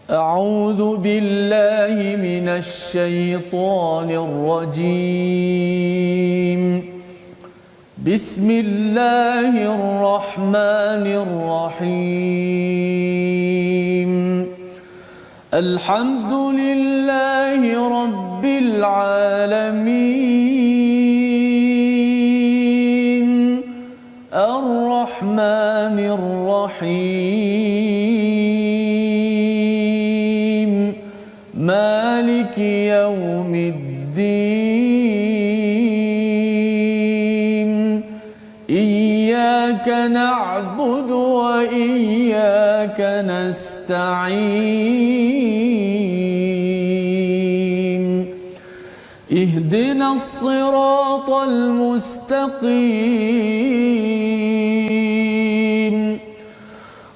أعوذ بالله من الشيطان الرجيم. بسم الله الرحمن الرحيم. الحمد لله رب العالمين الرحمن الرحيم مالك يوم الدين إياك نعبد وإياك نستعين اهدنا الصراط المستقيم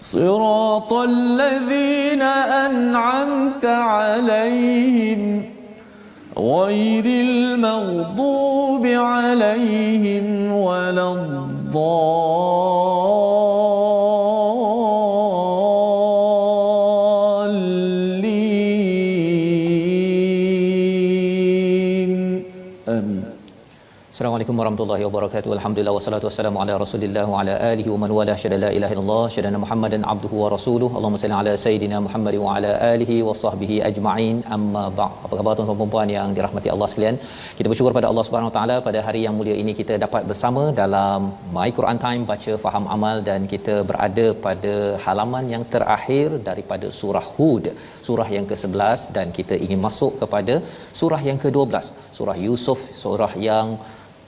صراط الذين أنعمت عليهم غير المغضوب عليهم ولا الضالين آمين. Assalamualaikum warahmatullahi wabarakatuh. Alhamdulillah wassalatu wassalamu ala Rasulillah wa ala alihi wa man wala syada la ilaha illallah syada Muhammadan abduhu wa rasuluhu. Allahumma salli ala sayidina Muhammad wa ala alihi wa sahbihi ajma'in. Amma ba'd. Apa khabar tuan-tuan dan puan yang dirahmati Allah sekalian? Kita bersyukur pada Allah Subhanahu wa taala pada hari yang mulia ini kita dapat bersama dalam My Quran Time baca faham amal, dan kita berada pada halaman yang terakhir daripada surah Hud, surah yang ke-11, dan kita ingin masuk kepada surah yang ke-12, surah Yusuf, surah yang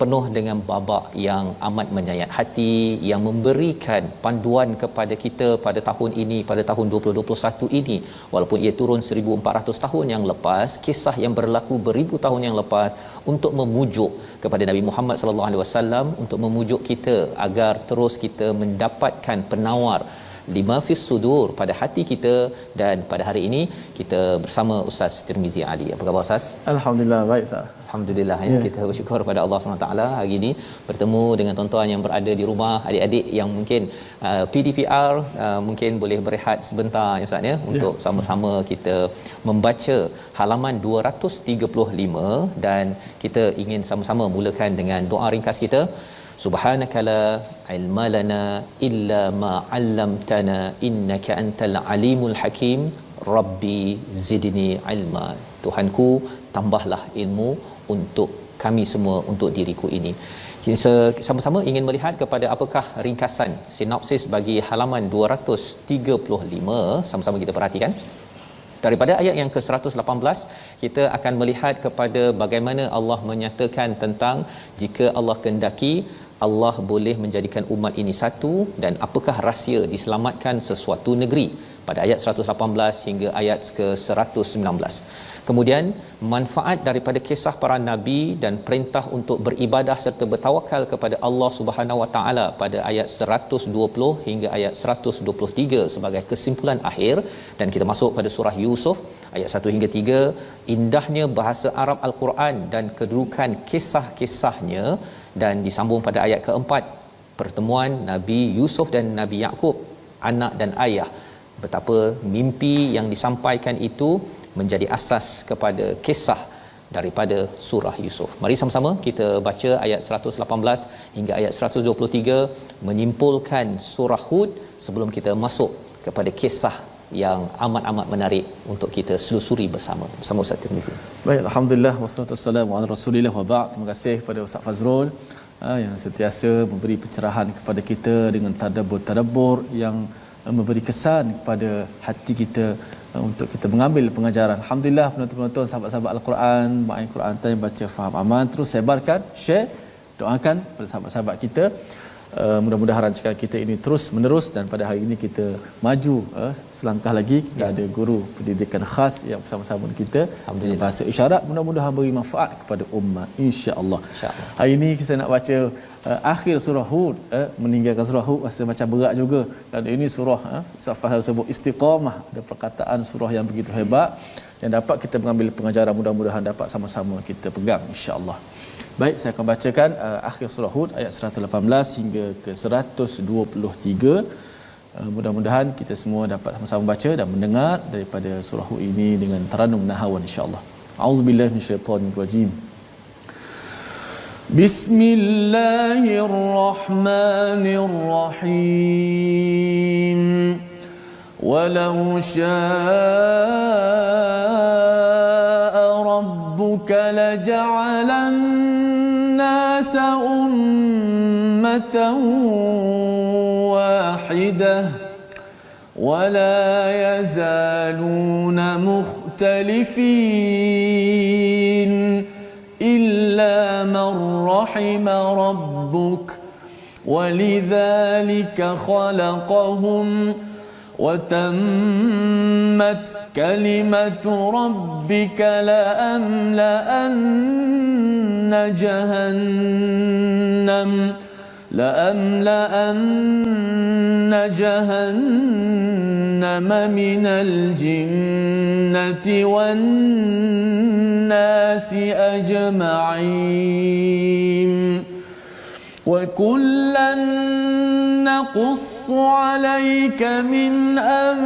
penuh dengan babak yang amat menyayat hati, yang memberikan panduan kepada kita pada tahun ini, pada tahun 2021 ini, walaupun ia turun 1400 tahun yang lepas, kisah yang berlaku beribu tahun yang lepas, untuk memujuk kepada Nabi Muhammad sallallahu alaihi wasallam, untuk memujuk kita agar terus kita mendapatkan penawar lima fis sudur pada hati kita. Dan pada hari ini kita bersama Ustaz Tirmizi Ali. Apa khabar Ustaz? Alhamdulillah baik Ustaz. Alhamdulillah ya. Kita bersyukur kepada Allah SWT hari ini bertemu dengan tuan-tuan yang berada di rumah, adik-adik yang mungkin PDPR mungkin boleh berehat sebentar ya Ustaz ya, untuk sama-sama kita membaca halaman 235, dan kita ingin sama-sama mulakan dengan doa ringkas kita. Subhanaka la ilma lana illa ma 'allamtana innaka antal alimul hakim rabbi zidni ilma. Tuhanku, tambahlah ilmu untuk kami semua, untuk diriku ini. Kita sama-sama ingin melihat kepada apakah ringkasan sinopsis bagi halaman 235. Sama-sama kita perhatikan. Daripada ayat yang ke-118 kita akan melihat kepada bagaimana Allah menyatakan tentang jika Allah kehendaki Allah boleh menjadikan umat ini satu, dan apakah rahsia diselamatkan sesuatu negeri pada ayat 118 hingga ayat ke-119. Kemudian manfaat daripada kisah para nabi dan perintah untuk beribadah serta bertawakal kepada Allah Subhanahu Wa Taala pada ayat 120 hingga ayat 123 sebagai kesimpulan akhir. Dan kita masuk pada surah Yusuf ayat 1 hingga 3, indahnya bahasa Arab Al-Quran dan kedudukan kisah-kisahnya. Dan disambung pada ayat keempat, pertemuan Nabi Yusuf dan Nabi Yaqub, anak dan ayah, betapa mimpi yang disampaikan itu menjadi asas kepada kisah daripada surah Yusuf. Mari sama-sama kita baca ayat 118 hingga ayat 123 menyimpulkan surah Hud sebelum kita masuk kepada kisah yang amat-amat menarik untuk kita selusuri bersama Ustaz Tirmizi. Baik, alhamdulillah wassalatu wassalamu ala Rasulillah wa ba'd. Terima kasih kepada Ustaz Fazrul yang sentiasa memberi pencerahan kepada kita dengan tadabbur yang memberi kesan kepada hati kita untuk kita mengambil pengajaran. Alhamdulillah penonton-penonton, sahabat-sahabat Al-Quran, My Quran Time baca faham aman, terus sebarkan, share, doakan pada sahabat-sahabat kita. Mudah-mudahan rancangan kita ini terus menerus, dan pada hari ini kita maju selangkah lagi. Kita ada guru pendidikan khas yang bersama-sama dengan kita dengan bahasa isyarat. Mudah-mudahan beri manfaat kepada umat, insya-Allah. Hari ini kita nak baca akhir surah Hud, meninggalkan surah Hud rasa macam berat juga. Dan ini surah Safah sebut istiqamah, ada perkataan surah yang begitu hebat yang dapat kita mengambil pengajaran, mudah-mudahan dapat sama-sama kita pegang, insya-Allah. Baik, saya akan bacakan akhir surah Hud ayat 118 hingga ke 123. Mudah-mudahan kita semua dapat sama-sama baca dan mendengar daripada surah Hud ini dengan taranum nahawan insya-Allah. A'udzubillahi minasyaitonir rajim. Bismillahirrahmanirrahim. Walau syaa rabbuka laja'alan nasa ummatan واحدة ولا يزالون مختلفين إلا من رحم ربك ولذلك خلقهم وتمت كلمة ربك لأملأن جهنم من الجنة والناس أجمعين وكلا نقص عليك من أنباء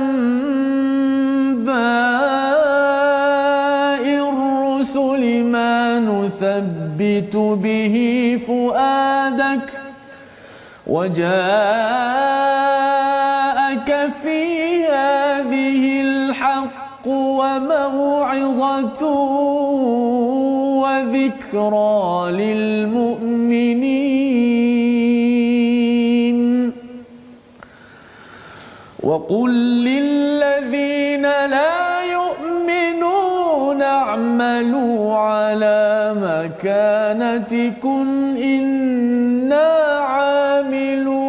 الرسل ما نثبت به فؤادك وجاءك في هذه الحق وموعظة وذكرى للمؤمنين وقل للذين لا يؤمنون اعملوا على مكانتكم إنا عاملون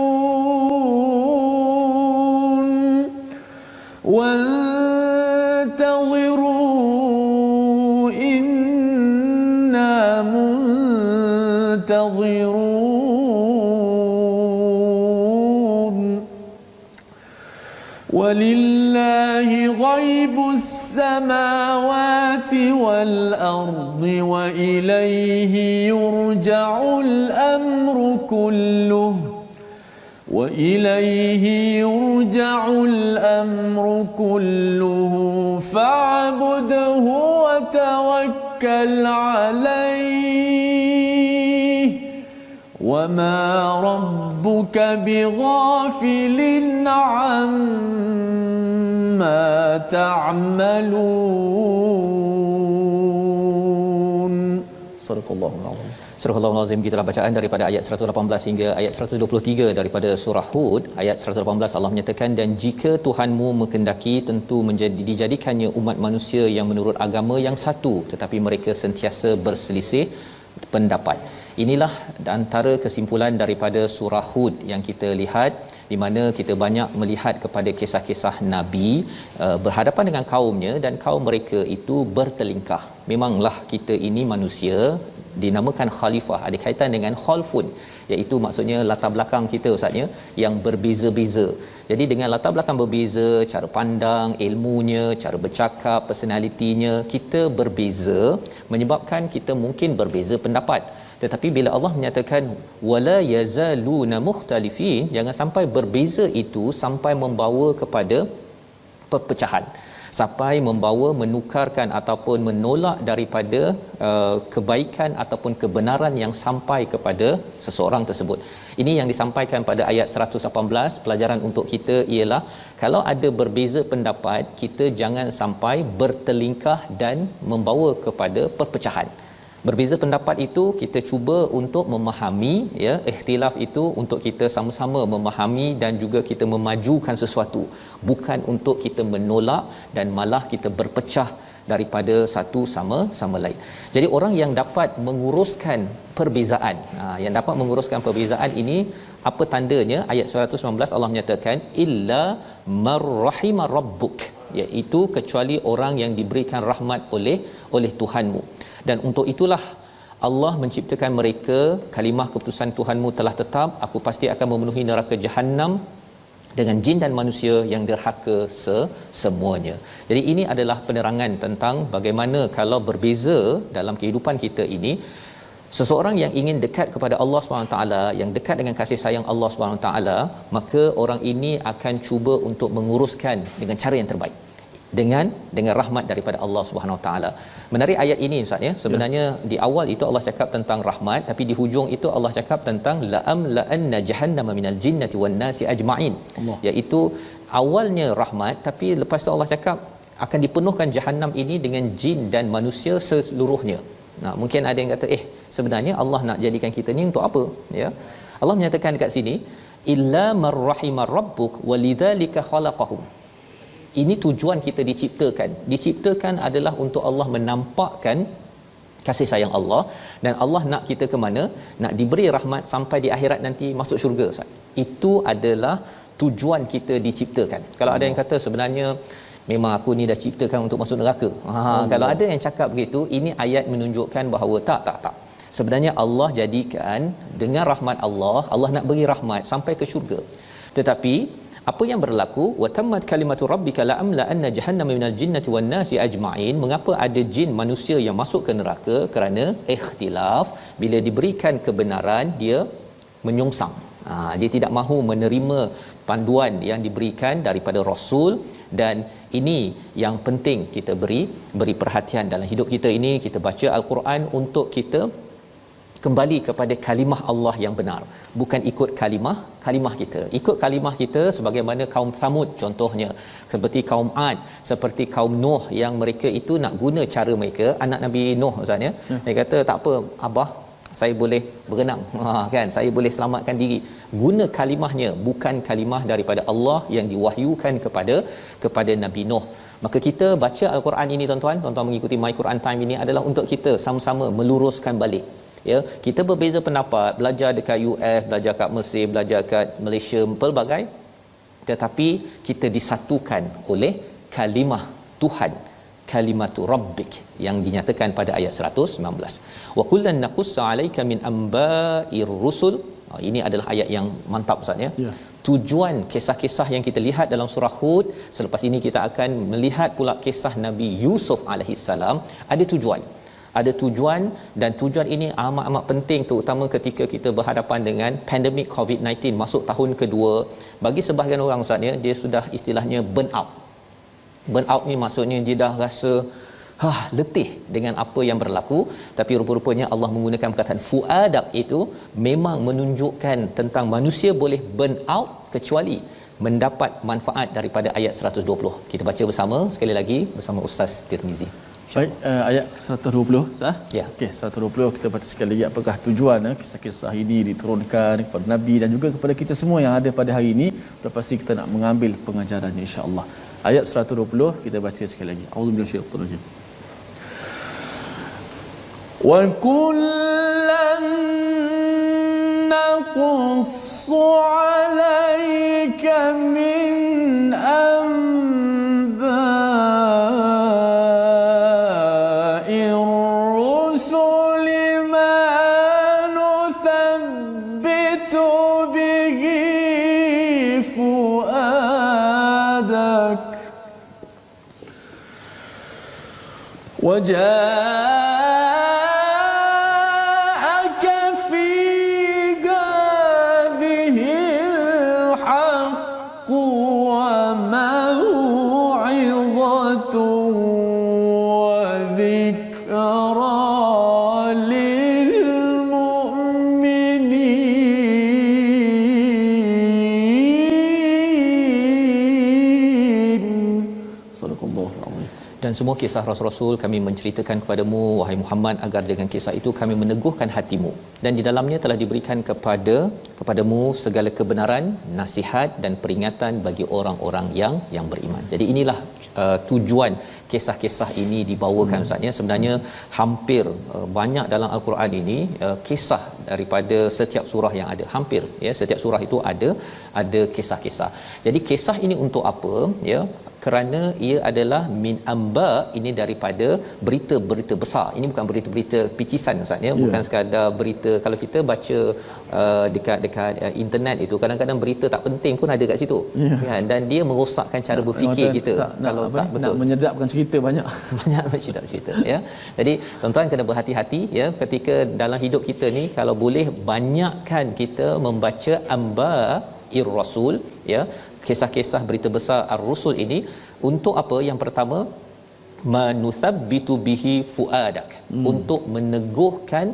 وانتظروا إنا منتظرون ولله غيب السماوات والأرض وإليه يرجع الأمر كله فاعبده وتوكل عليه وما ربك بغافل عما تعملون. صدق الله العظيم. Surah Al-Azim, kita bacaan daripada ayat 118 hingga ayat 123 daripada surah Hud. Ayat 118 Allah menyatakan, dan jika Tuhanmu menghendaki tentu dijadikannya umat manusia yang menurut agama yang satu, tetapi mereka sentiasa berselisih pendapat. Inilah antara kesimpulan daripada surah Hud yang kita lihat, di mana kita banyak melihat kepada kisah-kisah Nabi berhadapan dengan kaumnya dan kaum mereka itu bertelingkah. Memanglah kita ini manusia, dinamakan khalifah, ada kaitan dengan khalfun, iaitu maksudnya latar belakang kita ustaznya yang berbeza-beza. Jadi dengan latar belakang berbeza, cara pandang, ilmunya, cara bercakap, personalitinya kita berbeza, menyebabkan kita mungkin berbeza pendapat. Tetapi bila Allah menyatakan wala yazaluna mukhtalifin, jangan sampai berbeza itu sampai membawa kepada perpecahan, sampai membawa menukarkan ataupun menolak daripada kebaikan ataupun kebenaran yang sampai kepada seseorang tersebut. Ini yang disampaikan pada ayat 118. Pelajaran untuk kita ialah kalau ada berbeza pendapat, kita jangan sampai bertelingkah dan membawa kepada perpecahan. Berbeza pendapat itu kita cuba untuk memahami, ya, ikhtilaf itu untuk kita sama-sama memahami dan juga kita memajukan sesuatu, bukan untuk kita menolak dan malah kita berpecah daripada satu sama lain. Jadi orang yang dapat menguruskan perbezaan, yang dapat menguruskan perbezaan ini apa tandanya? Ayat 119 Allah menyatakan illa marrahima rabbuk, iaitu kecuali orang yang diberikan rahmat oleh Tuhanmu. Dan untuk itulah Allah menciptakan mereka. Kalimah keputusan Tuhanmu telah tetap, aku pasti akan memenuhi neraka Jahannam dengan jin dan manusia yang derhaka semuanya. Jadi ini adalah penerangan tentang bagaimana kalau berbeza dalam kehidupan kita ini, Seseorang yang ingin dekat kepada Allah SWT, yang dekat dengan kasih sayang Allah SWT, maka orang ini akan cuba untuk menguruskan dengan cara yang terbaik, dengan rahmat daripada Allah Subhanahu Wa Taala. Menarik ayat ini Ustaz ya. Sebenarnya di awal itu Allah cakap tentang rahmat, tapi di hujung itu Allah cakap tentang la'amla'anna jahannama minal jinnati wan nasi ajma'in. Iaitu awalnya rahmat, tapi lepas tu Allah cakap akan dipenuhkan jahanam ini dengan jin dan manusia seluruhnya. Nah, mungkin ada yang kata sebenarnya Allah nak jadikan kita ni untuk apa? Ya. Allah menyatakan dekat sini illa marrahimar rabbuk walidzalika khalaqahum. Ini tujuan kita diciptakan adalah untuk Allah menampakkan kasih sayang Allah, dan Allah nak kita ke mana? Nak diberi rahmat sampai di akhirat nanti masuk syurga Ustaz. Itu adalah tujuan kita diciptakan. Kalau ada yang kata sebenarnya memang aku ni dah ciptakan untuk masuk neraka. Kalau ada yang cakap begitu, ini ayat menunjukkan bahawa tak. Sebenarnya Allah jadikan dengan rahmat Allah, Allah nak beri rahmat sampai ke syurga. Tetapi apa yang berlaku, wa tammat kalimatu rabbika la amla anna jahannama minal jinnati wan nasi ajma'in. Mengapa ada jin manusia yang masuk ke neraka? Kerana ikhtilaf. Bila diberikan kebenaran, dia menyongsang. Dia tidak mahu menerima panduan yang diberikan daripada Rasul. Dan ini yang penting kita beri perhatian dalam hidup kita ini. Kita baca Al-Quran untuk kita kembali kepada kalimah Allah yang benar, bukan ikut kalimah kita. Ikut kalimah kita sebagaimana kaum Thamud contohnya, seperti kaum Ad, seperti kaum Nuh, yang mereka itu nak guna cara mereka. Anak Nabi Nuh Ustaz ya, dia kata tak apa abah, saya boleh berenang, kan, saya boleh selamatkan diri. Guna kalimahnya, bukan kalimah daripada Allah yang diwahyukan kepada Nabi Nuh. Maka kita baca Al-Quran ini tuan-tuan mengikuti My Quran Time ini adalah untuk kita sama-sama meluruskan balik. Ya, kita berbeza pendapat, belajar dekat US, belajar kat Mesir, belajar kat Malaysia, pelbagai, tetapi kita disatukan oleh kalimah Tuhan, kalimatu rabbik, yang dinyatakan pada ayat 119. Wa kullan naqussu alayka min amba'ir rusul. Ini adalah ayat yang mantap Ustaz ya. Tujuan kisah-kisah yang kita lihat dalam surah Hud, selepas ini kita akan melihat pula kisah Nabi Yusuf alaihissalam. Ada tujuan, dan tujuan ini amat penting, terutama ketika kita berhadapan dengan pandemik COVID-19 masuk tahun kedua. Bagi sebahagian orang Ustaz ya, dia sudah istilahnya burn out ni maksudnya dia dah rasa letih dengan apa yang berlaku. Tapi rupa-rupanya Allah menggunakan perkataan fuadak itu memang menunjukkan tentang manusia boleh burn out kecuali mendapat manfaat daripada ayat 120. Kita baca bersama sekali lagi bersama Ustaz Tirmizi. Baik, ayat 120 sah? Ya. Okey, 120 kita baca sekali lagi apakah tujuan kisah-kisah ini diturunkan kepada Nabi dan juga kepada kita semua yang ada pada hari ini. Sudah pasti kita nak mengambil pengajarannya insya-Allah. Ayat 120 kita baca sekali lagi. Auzubillahi minasyaitanir rajim. Wa kullan naqussu 'alaika min وجاءك في هذه الحق وموعظة وذكرى للمؤمنين. صدق الله العظيم. Dan semua kisah Rasul-Rasul kami menceritakan kepadamu wahai Muhammad, agar dengan kisah itu kami meneguhkan hatimu, dan di dalamnya telah diberikan kepadamu segala kebenaran, nasihat dan peringatan bagi orang-orang yang beriman. Jadi inilah tujuan kisah-kisah ini dibawakan Ustaz ya. Sebenarnya hampir banyak dalam Al-Quran ini kisah daripada setiap surah yang ada, hampir ya, setiap surah itu ada kisah-kisah. Jadi kisah ini untuk apa ya? Kerana ia adalah min amba, ini daripada berita-berita besar. Ini bukan berita-berita picisan Ustaz ya, bukan sekadar berita. Kalau kita baca dekat internet itu, kadang-kadang berita tak penting pun ada kat situ. Dan dia merosakkan cara berfikir kita. Kalau tak betul, nak menyedapkan cerita cerita banyak. Banyak bercerita-cerita ya. Jadi tuan-tuan kena berhati-hati ya ketika dalam hidup kita ni, kalau boleh banyakkan kita membaca Amba'ir Rasul ya, kisah-kisah berita besar Ar-Rusul ini. Untuk apa? Yang pertama, manuthabbitu bihi fuadak, untuk meneguhkan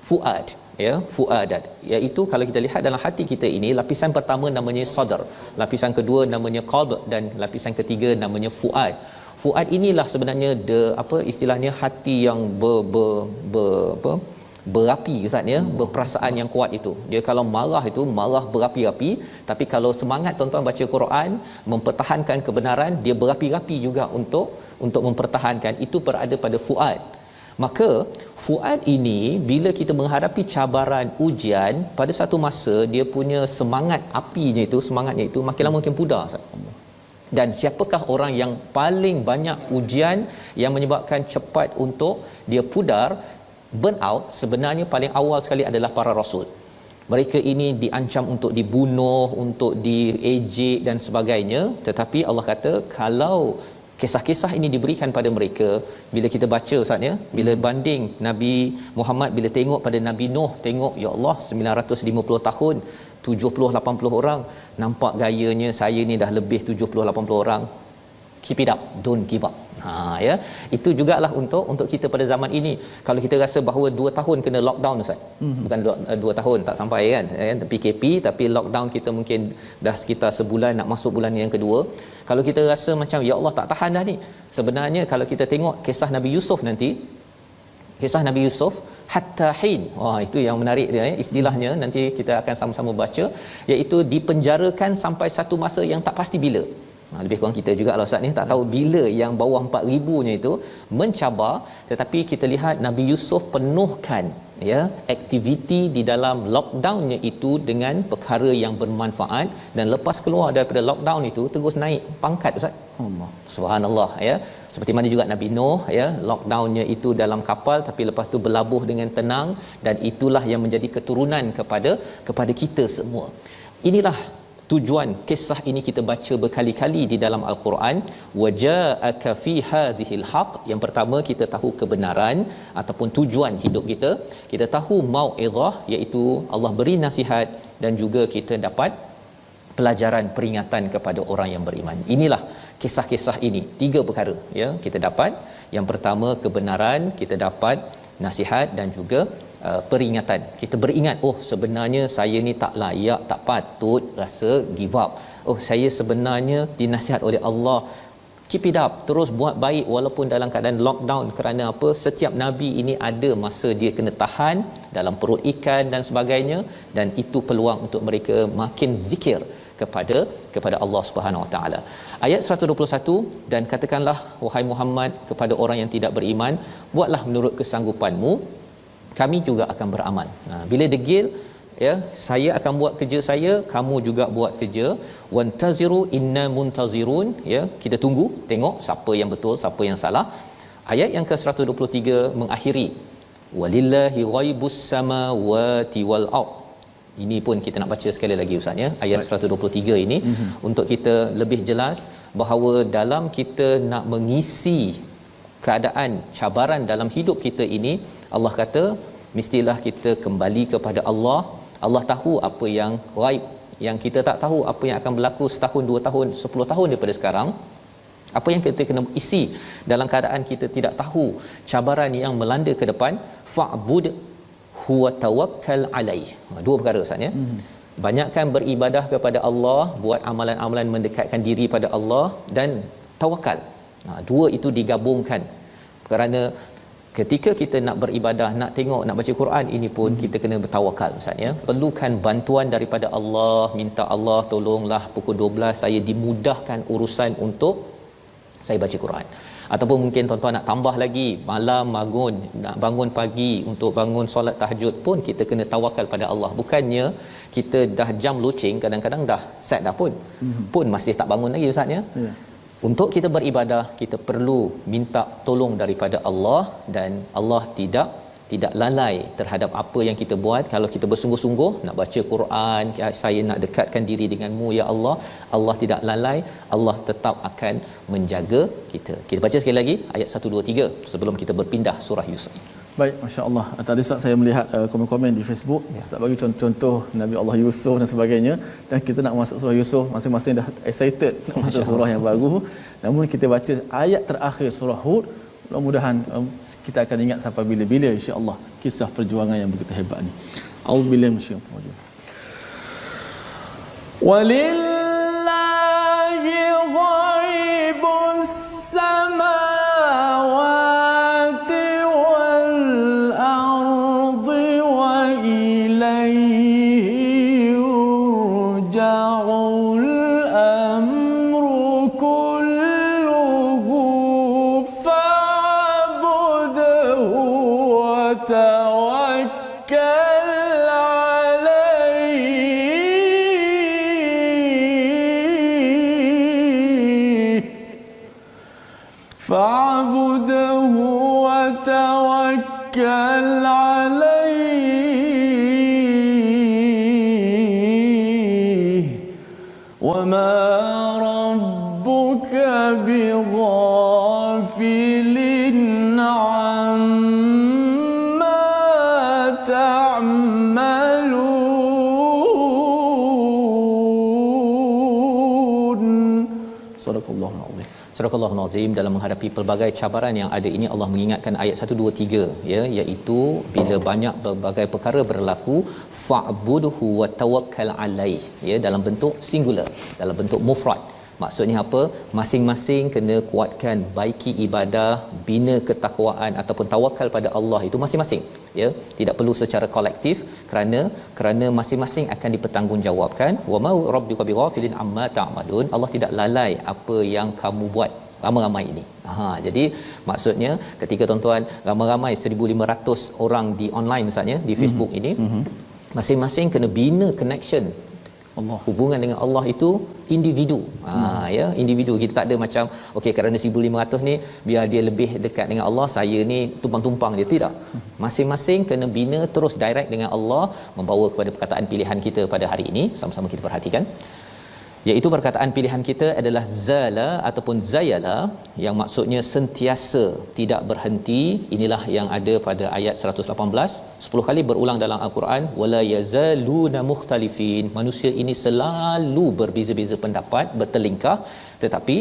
fuad ya, fuadat, iaitu kalau kita lihat dalam hati kita ini, lapisan pertama namanya sadar, lapisan kedua namanya qalb, dan lapisan ketiga namanya fuad. Fuad inilah sebenarnya istilahnya hati yang berapi ustaz ya, berperasaan yang kuat itu. Dia kalau marah itu marah berapi-api, tapi kalau semangat tuan-tuan baca Quran, mempertahankan kebenaran, dia berapi-api juga untuk mempertahankan. Itu berada pada fuad. Maka fuad ini bila kita menghadapi cabaran, ujian, pada satu masa dia punya semangatnya itu makin lama makin pudar ustaz. Dan siapakah orang yang paling banyak ujian yang menyebabkan cepat untuk dia pudar, burn out? Sebenarnya paling awal sekali adalah para rasul. Mereka ini diancam untuk dibunuh, untuk diejek dan sebagainya, tetapi Allah kata kalau kisah-kisah ini diberikan pada mereka, bila kita baca ustaz ya, bila banding Nabi Muhammad, bila tengok pada Nabi Nuh, tengok ya Allah 950 tahun 70-80 orang, nampak gayanya saya ni dah lebih 70-80 orang. Keep it up, don't give up. Ya, itu jugalah untuk kita pada zaman ini. Kalau kita rasa bahawa 2 tahun kena lockdown ustaz. Bukan 2 tahun tak sampai kan, PKP, tapi lockdown kita mungkin dah sekitar sebulan, nak masuk bulan yang kedua. Kalau kita rasa macam ya Allah tak tahan dah ni, sebenarnya kalau kita tengok kisah Nabi Yusuf nanti, kisah Nabi Yusuf hatta hin. Wah, itu yang menarik dia istilahnya, nanti kita akan sama-sama baca, iaitu dipenjarakan sampai satu masa yang tak pasti bila. Lebih kurang kita juga lah ustaz ni, tak tahu bila yang bawah 4,000-nya itu mencabar, tetapi kita lihat Nabi Yusuf penuhkan ya aktiviti di dalam lockdownnya itu dengan perkara yang bermanfaat, dan lepas keluar daripada lockdown itu terus naik pangkat ustaz. Allah subhanallah ya. Seperti mana juga Nabi Nuh ya, lockdownnya itu dalam kapal, tapi lepas tu berlabuh dengan tenang, dan itulah yang menjadi keturunan kepada kita semua. Inilah tujuan kisah ini kita baca berkali-kali di dalam Al-Quran. Waja'aka fi hadhil haq. Yang pertama, kita tahu kebenaran ataupun tujuan hidup kita. Kita tahu mau'izah, iaitu Allah beri nasihat, dan juga kita dapat pelajaran peringatan kepada orang yang beriman. Inilah kisah-kisah ini, 3 perkara ya kita dapat. Yang pertama kebenaran, kita dapat nasihat, dan juga peringatan. Kita beringat, oh sebenarnya saya ni tak layak, tak patut rasa give up. Oh saya sebenarnya dinasihat oleh Allah, keep it up, terus buat baik walaupun dalam keadaan lockdown. Kerana apa? Setiap nabi ini ada masa dia kena tahan dalam perut ikan dan sebagainya, dan itu peluang untuk mereka makin zikir kepada Allah Subhanahu Wa Taala. Ayat 121, dan katakanlah wahai Muhammad kepada orang yang tidak beriman, buatlah menurut kesanggupanmu, kami juga akan beramal. Bila degil ya, saya akan buat kerja saya, kamu juga buat kerja. Wantaziru inna muntazirun ya, kita tunggu tengok siapa yang betul, siapa yang salah. Ayat yang ke-123 mengakhiri walillahi ghaibus samawati wal ard. Ini pun kita nak baca sekali lagi ustaz ya, ayat 123 ini untuk kita lebih jelas bahawa dalam kita nak mengisi keadaan cabaran dalam hidup kita ini, Allah kata mestilah kita kembali kepada Allah. Allah tahu apa yang ghaib, yang kita tak tahu apa yang akan berlaku setahun, 2 tahun, 10 tahun daripada sekarang. Apa yang kita kena isi dalam keadaan kita tidak tahu cabaran yang melanda ke depan. Fa'bud huwa tawakkal alaih. 2 perkara ustaz ya. Banyakkan beribadah kepada Allah, buat amalan-amalan mendekatkan diri pada Allah, dan tawakal. 2 itu digabungkan. Kerana ketika kita nak beribadah, nak tengok, nak baca Quran, ini pun kita kena bertawakal ustaz ya. Perlukan bantuan daripada Allah, minta Allah tolonglah pukul 12 saya dimudahkan urusan untuk saya baca Quran. Ataupun mungkin tuan-tuan nak tambah lagi, malam nak bangun pagi untuk bangun solat tahajud pun kita kena tawakal pada Allah. Bukannya kita dah jam loceng, kadang-kadang dah set dah pun masih tak bangun lagi ustaz ya. Untuk kita beribadah, kita perlu minta tolong daripada Allah, dan Allah tidak lalai terhadap apa yang kita buat. Kalau kita bersungguh-sungguh nak baca Quran, saya nak dekatkan diri denganmu ya Allah, Allah tidak lalai, Allah tetap akan menjaga kita. Kita baca sekali lagi ayat 1 2 3 sebelum kita berpindah surah Yusuf. Baik, masya-Allah. Tadi Ustaz saya melihat komen-komen di Facebook, Ustaz bagi contoh Nabi Allah Yusuf dan sebagainya, dan kita nak masuk surah Yusuf, masing-masing dah excited nak masuk surah yang baru. Namun kita baca ayat terakhir surah Hud, mudah-mudahan kita akan ingat sampai bila-bila insya-Allah kisah perjuangan yang begitu hebat ni. A'udzubillahi minasyaitanir rajim. Walillahi ghaibus samawati wal ardi wa ilayhi yurja'ul amru kulluhu fa'budhu wa tawakkal alayhi fa'budhu wa tawakkal alayhi wa ma rabbuka bighafilin amma ta'malun. Sadaqallahul azim. Surah Al-Azim. Dalam menghadapi pelbagai cabaran yang ada ini, Allah mengingatkan ayat 1 2 3 ya, iaitu bila banyak berbagai perkara berlaku, fa'budhu wa tawakkal alaih, ya, dalam bentuk singular, dalam bentuk mufrad. Maksudnya apa? Masing-masing kena kuatkan, baiki ibadah, bina ketakwaan ataupun tawakal pada Allah itu masing-masing, ya, tidak perlu secara kolektif, kerana masing-masing akan dipertanggungjawabkan. Wa ma rabbuka bighafilin amma ta'malun, Allah tidak lalai apa yang kamu buat ramai-ramai ini. Jadi maksudnya ketika tuan-tuan ramai-ramai 1500 orang di online misalnya di Facebook ini, masing-masing kena bina connection Allah, hubungan dengan Allah itu individu. Ya, individu. Kita tak ada macam okey kerana 1500 ni biar dia lebih dekat dengan Allah, saya ni tumpang-tumpang dia, tidak. Masing-masing kena bina terus direct dengan Allah, membawa kepada perkataan pilihan kita pada hari ini. Sama-sama kita perhatikan, iaitu perkataan pilihan kita adalah zala ataupun zayala, yang maksudnya sentiasa, tidak berhenti. Inilah yang ada pada ayat 118, 10 kali berulang dalam al-Quran, wala yazaluna mukhtalifin. Manusia ini selalu berbeza-beza pendapat, bertelingkah, tetapi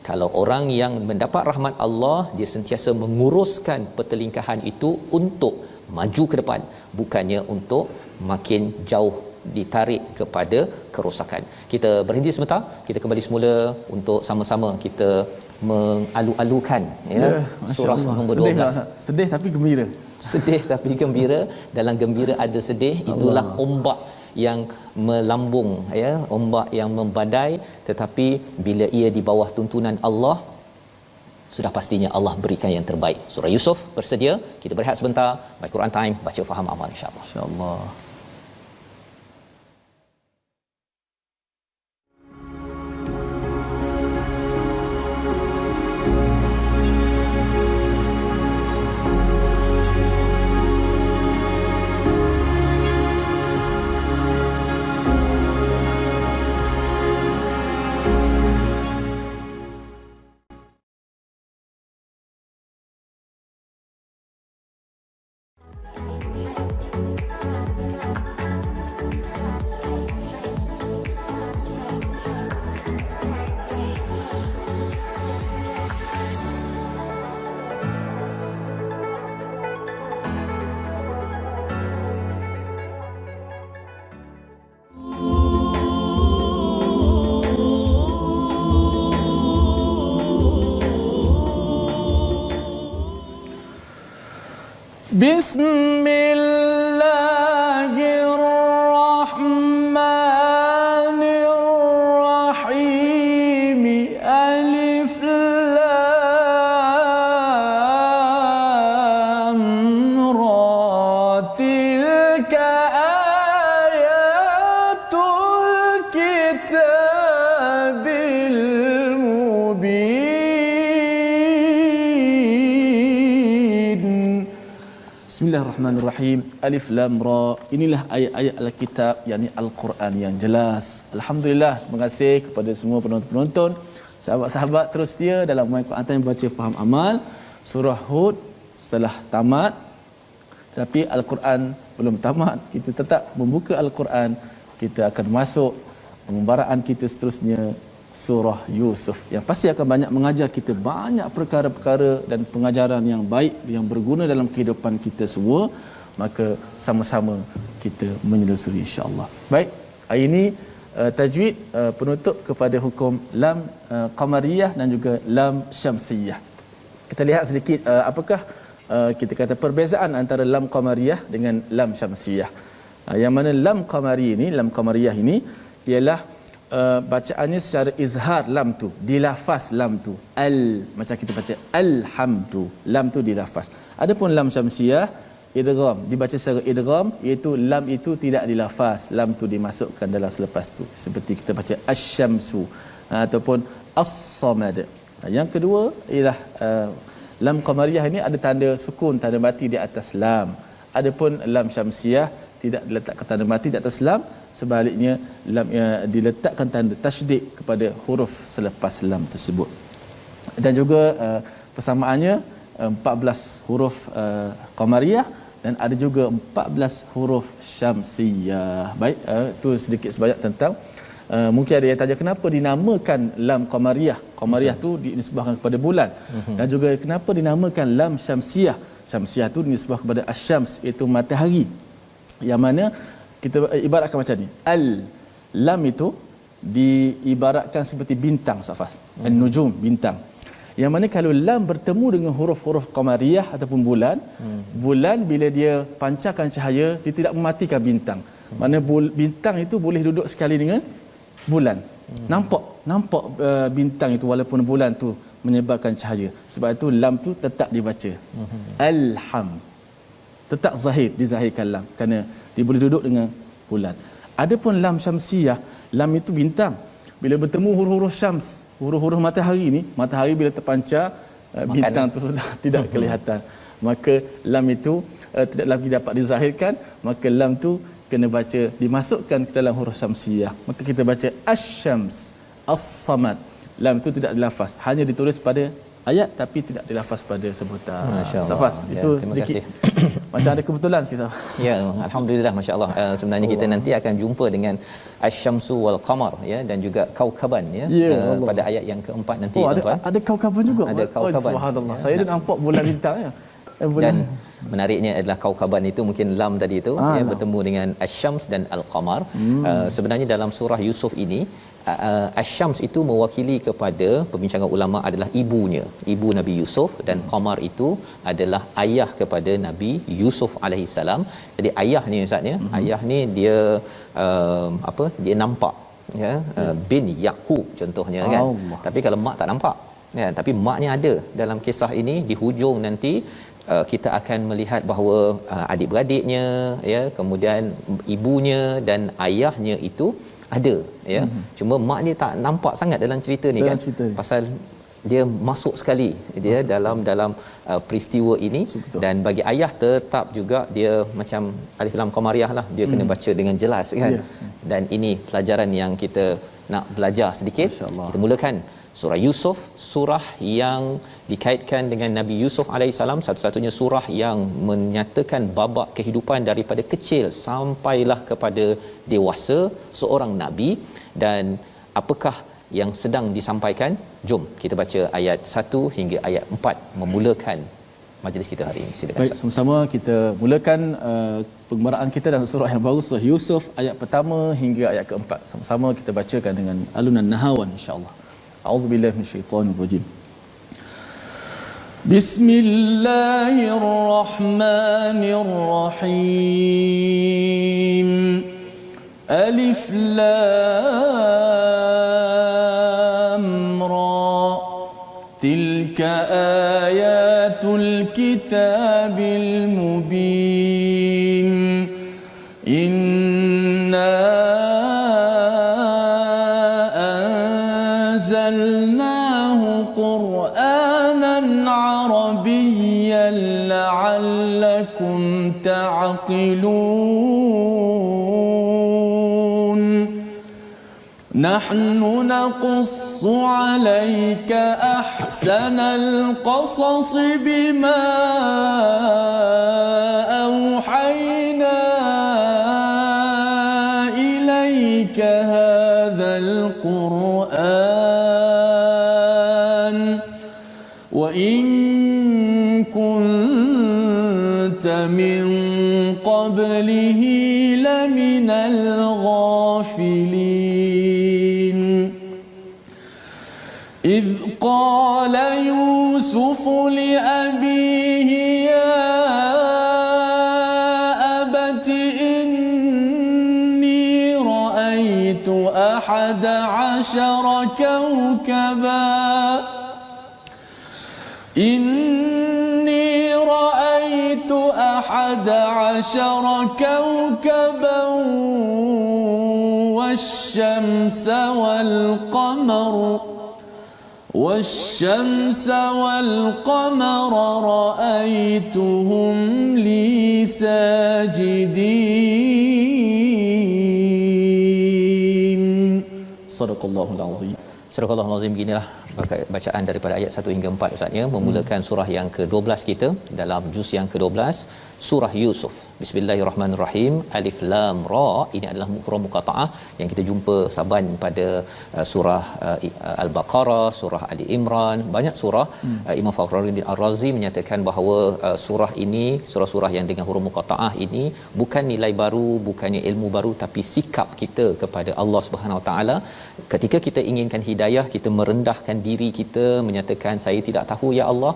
kalau orang yang mendapat rahmat Allah, dia sentiasa menguruskan pertelingkahan itu untuk maju ke depan, bukannya untuk makin jauh ditarik kepada kerosakan. Kita berhenti sebentar, kita kembali semula untuk sama-sama kita mengalu-alukan, ya, surah nombor 12. Sedih tapi gembira. Sedih tapi gembira, dalam gembira ada sedih. Itulah ombak yang melambung, ya, ombak yang membadai, tetapi bila ia di bawah tuntunan Allah, sudah pastinya Allah berikan yang terbaik. Surah Yusuf bersedia. Kita berehat sebentar, baca Quran time, baca faham amal insya-Allah. Insya-Allah. Bismillahirrahmanirrahim. Alif lam ra. Tilka ayatul kitabil mubin. Bismillahirrahmanirrahim. Alif Lam Ra. Inilah ayat-ayat Alkitab, yakni Al-Quran yang jelas. Alhamdulillah, terima kasih kepada semua penonton-penonton, sahabat-sahabat terus setia dalam My Quran Time baca faham amal. Surah Hud setelah tamat, tapi Al-Quran belum tamat. Kita tetap membuka Al-Quran. Kita akan masuk pengembaraan kita seterusnya, surah Yusuf, yang pasti akan banyak mengajar kita banyak perkara-perkara dan pengajaran yang baik yang berguna dalam kehidupan kita semua. Maka sama-sama kita menelusuri insya-Allah. Baik, hari ini tajwid penutup kepada hukum lam qamariyah dan juga lam syamsiyah. Kita lihat sedikit apakah kita kata perbezaan antara lam qamariyah dengan lam syamsiyah. Yang mana lam qamari ini, lam qamariyah ini ialah bacaannya secara izhar, lam tu dilafaz, lam tu al, macam kita baca alhamdu, lam tu dilafaz. Adapun lam syamsiyah idgham, dibaca secara idgham, iaitu lam itu tidak dilafaz, lam tu dimasukkan dalam selepas tu, seperti kita baca asy-syamsu ataupun as-samad. Yang kedua ialah lam qamariyah ini ada tanda sukun, tanda mati di atas lam. Adapun lam syamsiyah tidak diletakkan tanda mati di atas lam, sebaliknya lam diletakkan tanda tasydid kepada huruf selepas lam tersebut. Dan juga persamaannya 14 huruf qamariyah dan ada juga 14 huruf syamsiyah. Baik, itu sedikit sebanyak tentang mungkin ada yang tanya kenapa dinamakan lam qamariyah. Qamariyah tu dinisbahkan kepada bulan. Dan juga kenapa dinamakan lam syamsiyah. Syamsiyah tu dinisbahkan kepada asy-syams, iaitu matahari. Yang mana kita ibaratkan macam ni, al lam itu diibaratkan seperti bintang, Safas, an-nujum, bintang. Yang mana kalau lam bertemu dengan huruf-huruf qamariyah ataupun bulan, bulan bila dia pancarkan cahaya, dia tidak mematikan bintang. Mana bintang itu boleh duduk sekali dengan bulan. Nampak bintang itu walaupun bulan tu menyebarkan cahaya. Sebab itu lam tu tetap dibaca alham, tetap zahir, dizahirkan lam kerana dia boleh duduk dengan bulan. Adapun lam syamsiyah, lam itu bintang. Bila bertemu huruf-huruf syams, huruf-huruf matahari ni, matahari bila terpancar, bintang tu sudah tidak kelihatan. Maka lam itu tidak lagi dapat dizahirkan, maka lam tu kena baca, dimasukkan ke dalam huruf syamsiyah. Maka kita baca asy-syams, as-samad. Lam itu tidak dilafaz, hanya ditulis pada ayat tapi tidak dilafaz pada sebutan. Safas, ya, itu terima sedikit kasih. macam ada kebetulan sikit. Ya, alhamdulillah, masya-Allah. Sebenarnya kita nanti akan jumpa dengan asy-syamsu wal qamar, ya, dan juga kaukaban, ya, pada ayat yang keempat nanti, tuan-tuan. Ada kaukaban juga. Ada kaukaban. Subhanallah. Saya dah nampak bulan bintang, ya. Dan menariknya adalah kaukaban itu mungkin lam tadi itu, ya, bertemu dengan asy-syams dan al-qamar. Sebenarnya dalam surah Yusuf ini, asy-syams itu mewakili kepada perbincangan ulama adalah ibunya, ibu Nabi Yusuf, dan qamar itu adalah ayah kepada Nabi Yusuf alaihissalam. Jadi ayah ni, Ustaz, ya, ayah ni dia dia nampak, ya, bin Yaqub contohnya, kan. Tapi kalau mak tak nampak, ya, tapi maknya ada dalam kisah ini. Di hujung nanti kita akan melihat bahawa adik-beradiknya, ya, kemudian ibunya dan ayahnya itu ada, ya. Cuma mak ni tak nampak sangat dalam cerita ni, kan, pasal dia masuk sekali dia dalam peristiwa ini. Betul. Dan bagi ayah tetap juga dia macam alif lam qamariyah lah, dia kena baca dengan jelas, kan. Dan ini pelajaran yang kita nak belajar sedikit. Kita mulakan surah Yusuf, surah yang dikaitkan dengan Nabi Yusuf alaihissalam, satu-satunya surah yang menyatakan babak kehidupan daripada kecil sampailah kepada dewasa seorang nabi. Dan apakah yang sedang disampaikan? Jom kita baca ayat 1 hingga ayat 4 memulakan majlis kita hari ini. Silakan. Baik, sama-sama kita mulakan pengembaraan kita dalam surah yang baru, surah Yusuf, ayat pertama hingga ayat keempat. Sama-sama kita bacakan dengan alunan nahawan, insya-Allah. A'udzubillahi minasyaitonirrajim. Bismillahirrahmanirrahim. Alif lam ra. Tilka ayatul kitabil mubin. Inna أنزلناه قرآنا عربيا لعلكم تعقلون نحن نقص عليك أحسن القصص بما أوحينا إليك هذا القرآن وإن كنت من قبله لمن الغافلين إذ قال يوسف لأبيه يا أبت إني رأيت 11 كوكبا إني رأيت 11 كوكبا والشمس والقمر رأيتهم لي ساجدين صدق الله العظيم. Surah Al-Azim, beginilah bacaan daripada ayat 1 hingga 4 Ustaz ya, memulakan surah yang ke-12 kita dalam juz yang ke-12, surah Yusuf. Bismillahirrahmanirrahim. Alif Lam Ra, ini adalah huruf muqattaah yang kita jumpa saban pada surah Al-Baqarah, surah Ali Imran, banyak surah. Imam Fakhruddin Ar-Razi menyatakan bahawa surah ini, surah-surah yang dengan huruf muqattaah ini bukan nilai baru, bukannya ilmu baru, tapi sikap kita kepada Allah Subhanahu Wa Taala. Ketika kita inginkan hidayah, kita merendahkan diri kita, menyatakan saya tidak tahu ya Allah,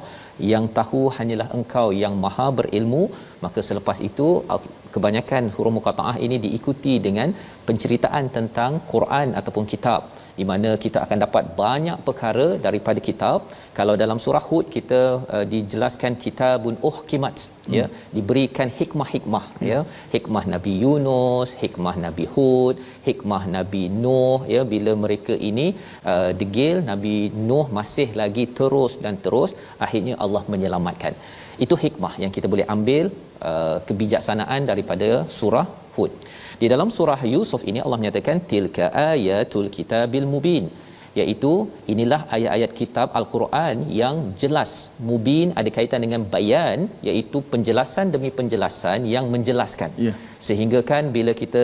yang tahu hanyalah Engkau yang Maha berilmu. Maka selepas itu kebanyakan huruf muqattaah ini diikuti dengan penceritaan tentang Quran ataupun kitab, di mana kita akan dapat banyak perkara daripada kitab. Kalau dalam surah Hud kita dijelaskan kitabun uhkimat, ya, diberikan hikmah-hikmah, ya, hikmah Nabi Yunus, hikmah Nabi Hud, hikmah Nabi Nuh, ya, bila mereka ini degil, Nabi Nuh masih lagi terus dan terus, akhirnya Allah menyelamatkan. Itu hikmah yang kita boleh ambil, kebijaksanaan daripada surah Hud. Di dalam surah Yusuf ini Allah menyatakan tilka ayatul kitabil mubin, iaitu inilah ayat-ayat kitab Al-Quran yang jelas. Mubin ada kaitan dengan bayan, iaitu penjelasan demi penjelasan yang menjelaskan. Sehingga kan bila kita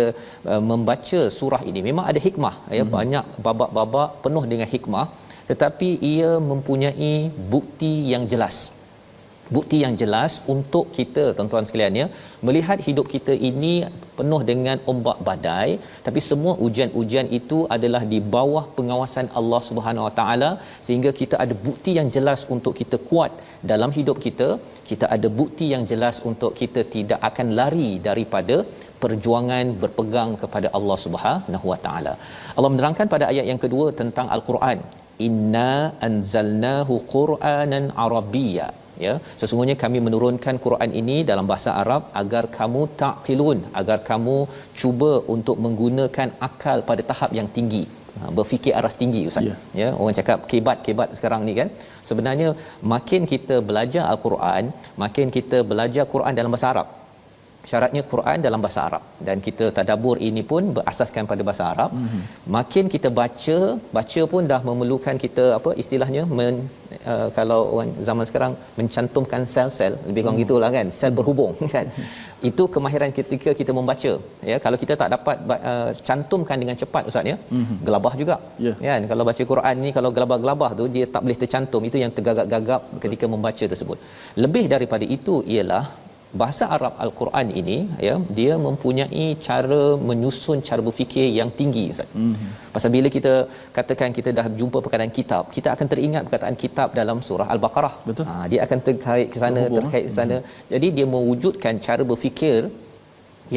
membaca surah ini memang ada hikmah, ya, banyak babak-babak penuh dengan hikmah, tetapi ia mempunyai bukti yang jelas. Bukti yang jelas untuk kita, tuan-tuan sekalian, ya, melihat hidup kita ini penuh dengan ombak badai, tapi semua ujian-ujian itu adalah di bawah pengawasan Allah Subhanahu Wa Taala, sehingga kita ada bukti yang jelas untuk kita kuat dalam hidup kita. Kita ada bukti yang jelas untuk kita tidak akan lari daripada perjuangan berpegang kepada Allah Subhanahu Wa Taala. Allah menerangkan pada ayat yang kedua tentang Al-Quran, inna anzalnahu qur'anan arabiyya, ya, sesungguhnya kami menurunkan Quran ini dalam bahasa Arab agar kamu taqilun, agar kamu cuba untuk menggunakan akal pada tahap yang tinggi, berfikir aras tinggi, Ustaz. Ya, orang cakap kebat sekarang ni kan. Sebenarnya makin kita belajar Al-Quran, makin kita belajar Quran dalam bahasa Arab. Syaratnya Quran dalam bahasa Arab, dan kita tadabbur ini pun berasaskan pada bahasa Arab. Makin kita baca pun dah memerlukan kita apa istilahnya kalau orang zaman sekarang mencantumkan sel-sel, lebih kurang gitulah kan, sel berhubung kan. Itu kemahiran ketika kita membaca, ya. Kalau kita tak dapat cantumkan dengan cepat, Ustaz, ya, gelabah juga, kan. Kalau baca Quran ni, kalau gelabah-gelabah tu dia tak boleh tercantum, itu yang tergagap-gagap ketika membaca tersebut. Lebih daripada itu ialah bahasa Arab Al-Quran ini, ya, dia mempunyai cara menyusun cara berfikir yang tinggi, Ustaz. Pasal bila kita katakan kita dah jumpa perkataan kitab, kita akan teringat perkataan kitab dalam surah Al-Baqarah. Dia akan terkait ke sana, terkait ke sana. Jadi dia mewujudkan cara berfikir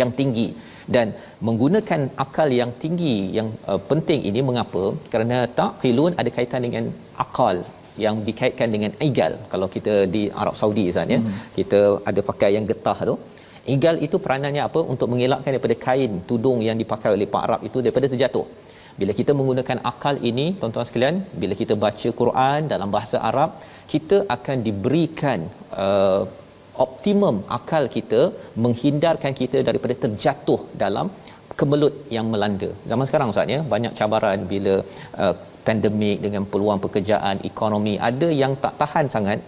yang tinggi dan menggunakan akal yang tinggi yang penting ini. Mengapa? Kerana taqilun ada kaitan dengan akal yang dikaitkan dengan igal. Kalau kita di Arab Saudi, Ustaz, ya, kita ada pakai yang getah tu. Igal itu peranannya apa? Untuk mengelakkan daripada kain tudung yang dipakai oleh Pak Arab itu daripada terjatuh. Bila kita menggunakan akal ini, tuan-tuan sekalian, bila kita baca Quran dalam bahasa Arab, kita akan diberikan optimum akal kita, menghindarkan kita daripada terjatuh dalam kemelut yang melanda. Zaman sekarang Ustaz ya, banyak cabaran bila pandemik dengan peluang pekerjaan, ekonomi, ada yang tak tahan sangat,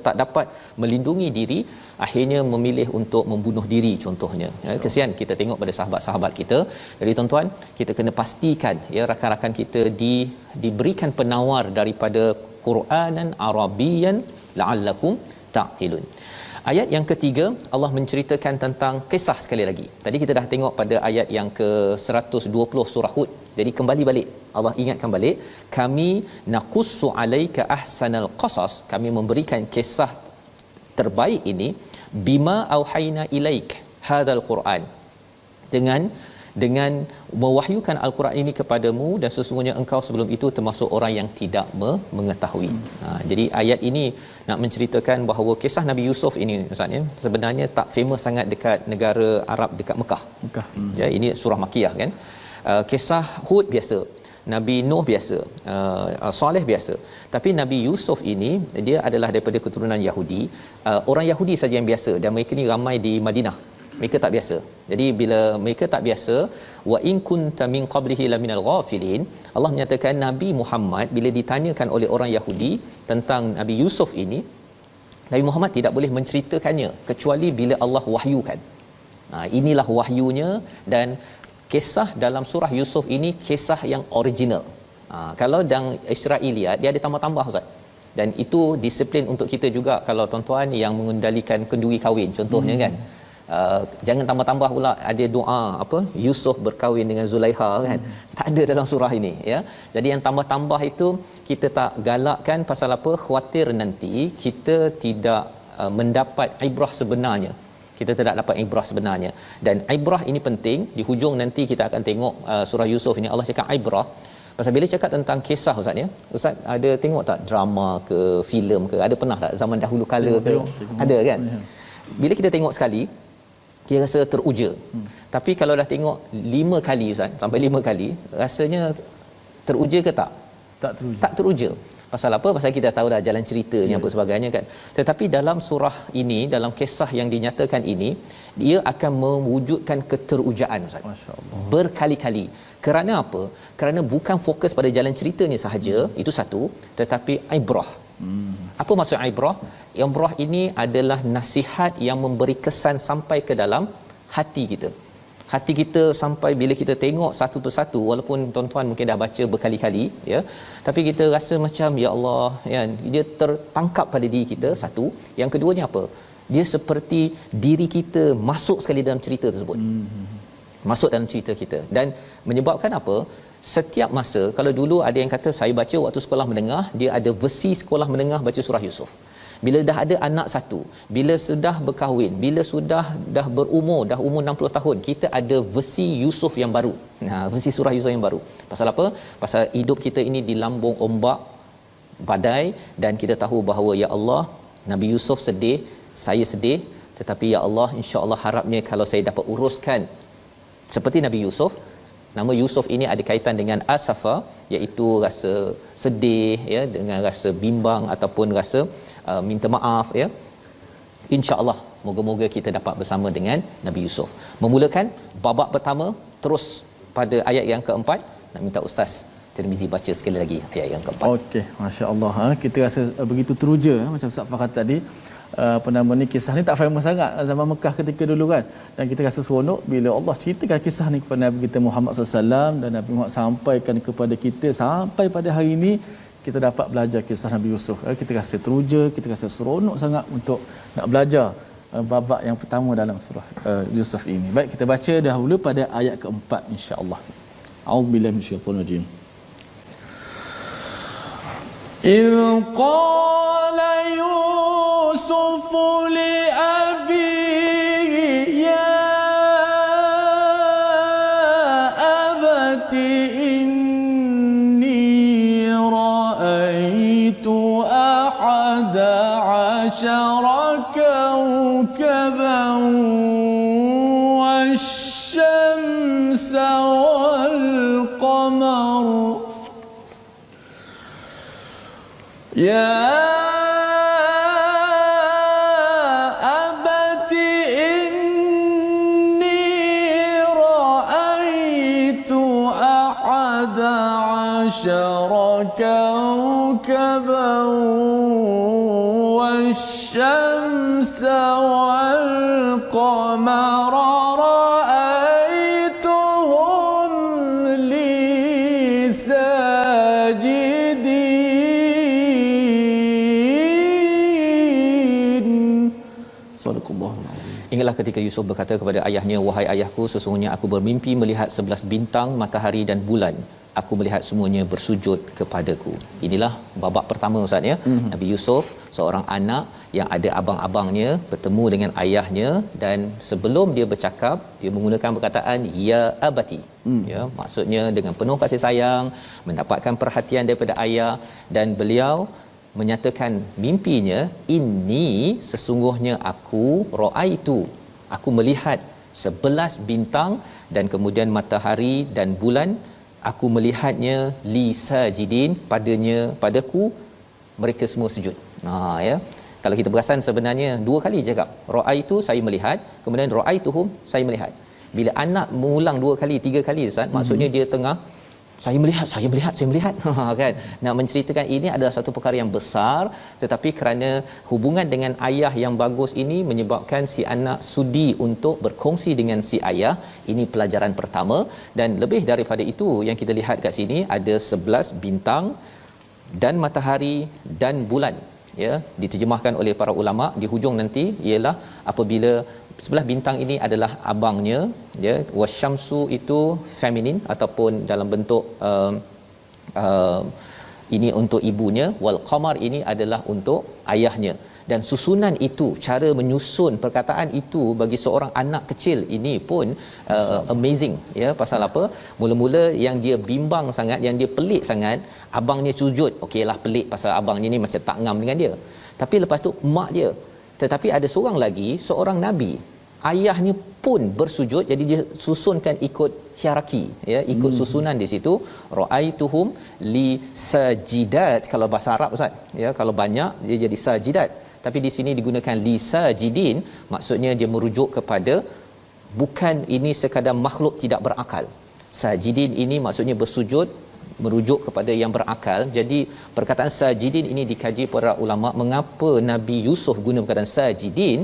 tak dapat melindungi diri, akhirnya memilih untuk membunuh diri contohnya. Ya, kesian kita tengok pada sahabat-sahabat kita. Jadi tuan-tuan, kita kena pastikan ya rakan-rakan kita diberikan penawar daripada Quranan Arabian la'allakum ta'qilun. Ayat yang ketiga, Allah menceritakan tentang kisah sekali lagi. Tadi kita dah tengok pada ayat yang ke-120 surah Hud. Jadi kembali balik, Allah ingatkan balik, kami naqussu alaika ahsanal qasas, kami memberikan kisah terbaik ini, bima auhayna ilaik hadzal Quran, dengan mewahyukan al-Quran ini kepadamu, dan sesungguhnya engkau sebelum itu termasuk orang yang tidak mengetahui. Jadi ayat ini nak menceritakan bahawa kisah Nabi Yusuf ini Ustaz ya, sebenarnya tak famous sangat dekat negara Arab, dekat Mekah. Ya, ini surah Makkiyah kan. Kisah Hud biasa, Nabi Nuh biasa, Saleh biasa. Tapi Nabi Yusuf ini dia adalah daripada keturunan Yahudi, orang Yahudi saja yang biasa, dan mereka ni ramai di Madinah. Mereka tak biasa. Jadi bila mereka tak biasa, wa in kunta min qablihi laminal ghafilin, Allah menyatakan Nabi Muhammad bila ditanyakan oleh orang Yahudi tentang Nabi Yusuf ini, Nabi Muhammad tidak boleh menceritakannya kecuali bila Allah wahyukan. Inilah wahyunya, dan kisah dalam surah Yusuf ini kisah yang original. Kalau dalam Israiliyat dia ada tambah-tambah Ustaz. Dan itu disiplin untuk kita juga kalau tuan-tuan yang mengendalikan kenduri kahwin contohnya kan. Jangan tambah-tambah pula ada doa apa Yusuf berkahwin dengan Zulaiha kan. Tak ada dalam surah ini ya. Jadi yang tambah-tambah itu kita tak galakkan, pasal apa? Khawatir nanti kita tidak mendapat ibrah sebenarnya. Kita tidak dapat ibrah sebenarnya. Dan ibrah ini penting. Di hujung nanti kita akan tengok surah Yusuf ini Allah cakap ibrah. Pasal bila cakap tentang kisah Ustaz ya, Ustaz ada tengok tak drama ke filem ke, ada pernah tak zaman dahulu kala ke? Ada kan? Bila kita tengok sekali kita rasa teruja. Tapi kalau dah tengok 5 kali Ustaz, sampai 5 kali, rasanya teruja ke tak? Tak teruja. Pasal apa? Pasal kita tahu dah jalan ceritanya apa sebagainya kan. Tetapi dalam surah ini, dalam kisah yang dinyatakan ini, dia akan mewujudkan keterujaan Ustaz. Masya-Allah. Berkali-kali. Kerana apa? Kerana bukan fokus pada jalan ceritanya sahaja, itu satu, tetapi ibrah. Apa maksud ibrah? Ibrah ini adalah nasihat yang memberi kesan sampai ke dalam hati kita. Hati kita sampai bila kita tengok satu persatu, walaupun tuan-tuan mungkin dah baca berkali-kali ya, tapi kita rasa macam ya Allah ya, dia tertangkap pada diri kita. Satu, yang keduanya apa? Dia seperti diri kita masuk sekali dalam cerita tersebut. Masuk dalam cerita kita, dan menyebabkan apa? Setiap masa, kalau dulu ada yang kata saya baca waktu sekolah menengah, dia ada versi sekolah menengah baca surah Yusuf. Bila dah ada anak satu, bila sudah berkahwin, bila dah berumur, dah umur 60 tahun, kita ada versi Yusuf yang baru. Versi surah Yusuf yang baru. Pasal apa? Pasal hidup kita ini di lambung ombak badai, dan kita tahu bahawa ya Allah, Nabi Yusuf sedih, saya sedih, tetapi ya Allah, insya-Allah harapnya kalau saya dapat uruskan seperti Nabi Yusuf. Nama Yusuf ini ada kaitan dengan asafa, iaitu rasa sedih ya, dengan rasa bimbang ataupun rasa minta maaf ya. Insya-Allah moga-moga kita dapat bersama dengan Nabi Yusuf. Memulakan babak pertama, terus pada ayat yang keempat, nak minta Ustaz Tirmizi baca sekali lagi ayat yang keempat. Okey, masya-Allah kita rasa begitu teruja macam Ustaz Fahad tadi. Apa nama ni, kisah ni tak famous sangat zaman Mekah ketika dulu kan, dan kita rasa seronok bila Allah ceritakan kisah ni kepada Nabi kita Muhammad SAW, dan Nabi Muhammad sampaikan kepada kita sampai pada hari ini kita dapat belajar kisah Nabi Yusuf. Kita rasa teruja, kita rasa seronok sangat untuk nak belajar babak yang pertama dalam surah Yusuf ini. Baik, kita baca dahulu pada ayat keempat insya-Allah. A'udzubillahi minasyaitonir rajim. إذ قال يوسف لأبيه يا أبت إني رأيت أحد عشر كوكبا والشمس والقمر يا كوكبا والشمس والقمر رأيتهم لي ساجدين. صدق الله العظيم. Ingatlah ketika Yusuf berkata kepada ayahnya, wahai ayahku, sesungguhnya aku bermimpi melihat 11 bintang, matahari dan bulan. Aku melihat semuanya bersujud kepadaku. Inilah babak pertama Ustaz ya. Nabi Yusuf, seorang anak yang ada abang-abangnya, bertemu dengan ayahnya, dan sebelum dia bercakap, dia menggunakan perkataan ya abati. Ya, maksudnya dengan penuh kasih sayang, mendapatkan perhatian daripada ayah, dan beliau menyatakan mimpinya, ini sesungguhnya aku raaitu, aku melihat 11 bintang dan kemudian matahari dan bulan, aku melihatnya li sajidin, padaku mereka semua sujud. Ya, kalau kita perasan sebenarnya dua kali cakap raaitu, saya melihat, kemudian raaituhum, saya melihat. Bila anak mengulang dua kali, tiga kali Ustaz, maksudnya dia tengah saya melihat kan, nak menceritakan ini adalah satu perkara yang besar, tetapi kerana hubungan dengan ayah yang bagus ini menyebabkan si anak sudi untuk berkongsi dengan si ayah. Ini pelajaran pertama, dan lebih daripada itu yang kita lihat kat sini ada 11 bintang dan matahari dan bulan, ya, diterjemahkan oleh para ulama di hujung nanti ialah apabila 11 bintang ini adalah abangnya, ya, wasyamsu itu feminin ataupun dalam bentuk ini untuk ibunya, wal qamar ini adalah untuk ayahnya. Dan susunan itu, cara menyusun perkataan itu bagi seorang anak kecil ini pun amazing, ya. Pasal apa? Mula-mula yang dia bimbang sangat, yang dia pelik sangat, abangnya sujud, okeylah pelik pasal abangnya ni macam tak ngam dengan dia. Tapi lepas tu mak dia, tetapi ada seorang lagi, seorang nabi, ayahnya pun bersujud, jadi dia susunkan ikut hierarki, ya, ikut susunan di situ. Raaituhum li sajidat, kalau bahasa Arab Ustaz, ya, kalau banyak dia jadi sajidat, tapi di sini digunakan li sajidin, maksudnya dia merujuk kepada bukan ini sekadar makhluk tidak berakal. Sajidin ini maksudnya bersujud, merujuk kepada yang berakal. Jadi perkataan sajidin ini dikaji para ulama, mengapa Nabi Yusuf guna perkataan sajidin.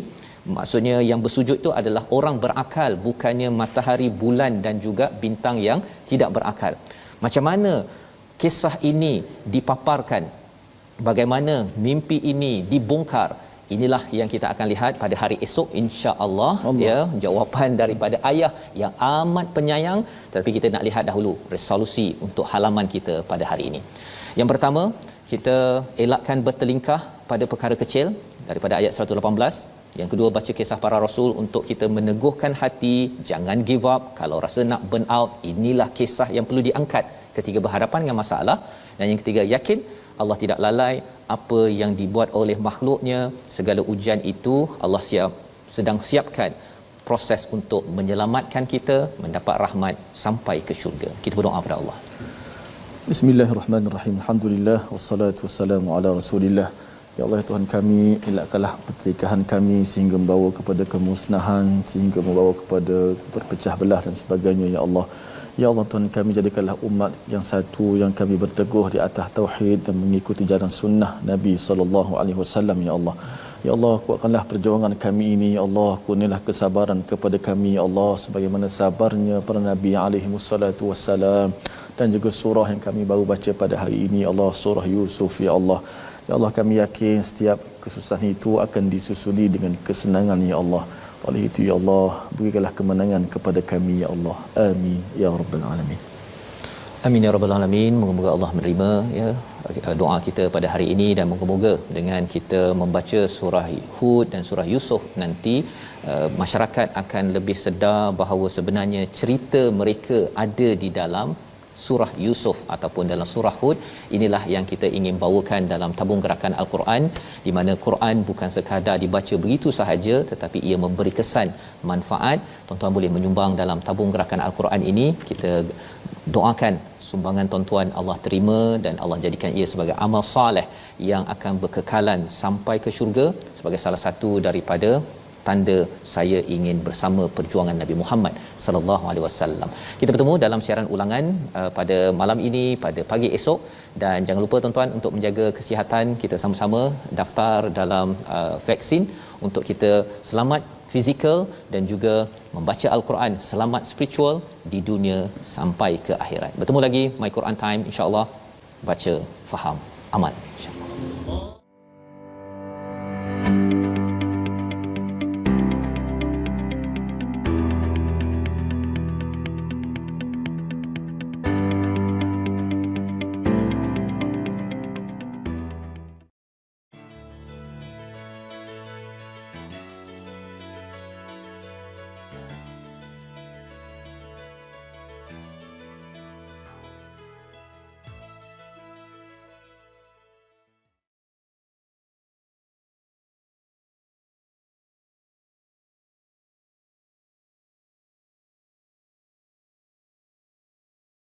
Maksudnya yang bersujud itu adalah orang berakal, bukannya matahari, bulan dan juga bintang yang tidak berakal. Macam mana kisah ini dipaparkan, bagaimana mimpi ini dibongkar, inilah yang kita akan lihat pada hari esok insya-Allah, ya, jawapan daripada ayah yang amat penyayang. Tetapi kita nak lihat dahulu resolusi untuk halaman kita pada hari ini. Yang pertama, kita elakkan bertelingkah pada perkara kecil daripada ayat 118. Yang kedua, baca kisah para rasul untuk kita meneguhkan hati, jangan give up. Kalau rasa nak burn out, inilah kisah yang perlu diangkat ketika berhadapan dengan masalah. Dan yang ketiga, yakin Allah tidak lalai apa yang dibuat oleh makhluknya. Segala ujian itu Allah sedang siapkan proses untuk menyelamatkan kita mendapat rahmat sampai ke syurga. Kita berdoa kepada Allah. Bismillahirrahmanirrahim. Alhamdulillah wassalatu wassalamu ala Rasulillah. Ya Allah, Tuhan kami, elakkanlah pertelingkahan kami sehingga membawa kepada kemusnahan, sehingga membawa kepada berpecah belah dan sebagainya, ya Allah. Ya Allah, Tuhan kami, jadikanlah umat yang satu, yang kami berteguh di atas tauhid dan mengikuti jalan sunnah Nabi sallallahu alaihi wasallam, ya Allah. Ya Allah, kuatkanlah perjuangan kami ini, ya Allah. Kurnialah kesabaran kepada kami, ya Allah, sebagaimana sabarnya para nabi alaihi wassalatu wassalam. Dan juga surah yang kami baru baca pada hari ini, ya Allah, surah Yusuf, ya Allah. Ya Allah, kami yakin setiap kesusahan itu akan disusuli dengan kesenangan, ya Allah. Oleh itu, ya Allah, berikanlah kemenangan kepada kami, ya Allah. Amin ya rabbal alamin. Amin ya rabbal alamin. Moga-moga Allah menerima, ya, doa kita pada hari ini, dan moga-moga dengan kita membaca surah Hud dan surah Yusuf nanti, masyarakat akan lebih sedar bahawa sebenarnya cerita mereka ada di dalam surah Yusuf ataupun dalam surah Hud. Inilah yang kita ingin bawakan dalam tabung gerakan Al-Quran, di mana Quran bukan sekadar dibaca begitu sahaja, tetapi ia memberi kesan manfaat. Tuan-tuan boleh menyumbang dalam tabung gerakan Al-Quran ini. Kita doakan sumbangan tuan-tuan Allah terima dan Allah jadikan ia sebagai amal soleh yang akan berkekalan sampai ke syurga, sebagai salah satu daripada tanda saya ingin bersama perjuangan Nabi Muhammad sallallahu alaihi wasallam. Kita bertemu dalam siaran ulangan pada malam ini, pada pagi esok, dan jangan lupa tuan-tuan untuk menjaga kesihatan. Kita sama-sama daftar dalam vaksin untuk kita selamat fizikal dan juga membaca al-Quran, selamat spiritual di dunia sampai ke akhirat. Bertemu lagi My Quran Time, insya-Allah. Baca, faham, amal.